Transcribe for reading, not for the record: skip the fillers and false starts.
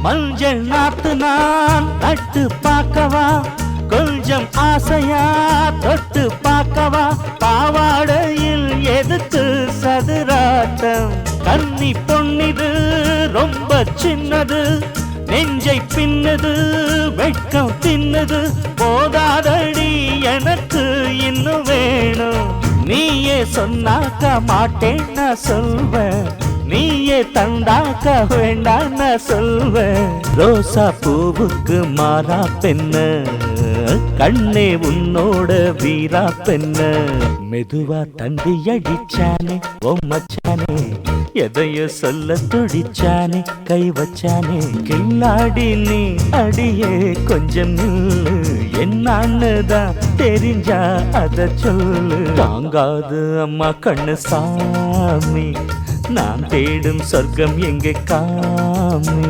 மஞ்சள் நாத்து நான் நட்டு பார்க்கவா, கொஞ்சம் ஆசையா தொட்டு பார்க்கவா, பாவாடையில் எதுக்கு சதுராட்டம், கன்னி பொன்னிது ரொம்ப சின்னது, நெஞ்சை பின்னது வெட்கம் தின்னது, போதாதடி எனக்கு இன்னும் வேணும், நீயே சொன்னாக்க மாட்டேன்னா சொல்வேன், நீயே தந்தாக்க வேண்டாம் சொல்வேன், ரோசா பூவுக்கு மாறா பெண்ண, கண்ணே உன்னோட வீரா பெண்ண, மெதுவா தண்டி அடிச்சானே ஓ மச்சானே, எதையோ சொல்ல துடிச்சானே கை வச்சானே, கில்லாடி நீ அடியே கொஞ்சம் நில்லு, என்னான்னுதான் தெரிஞ்சா அத சொல்லு, தாங்காது அம்மா கண்ணு சாமி, நான் தேடும் சொர்க்கம் எங்கே காமி.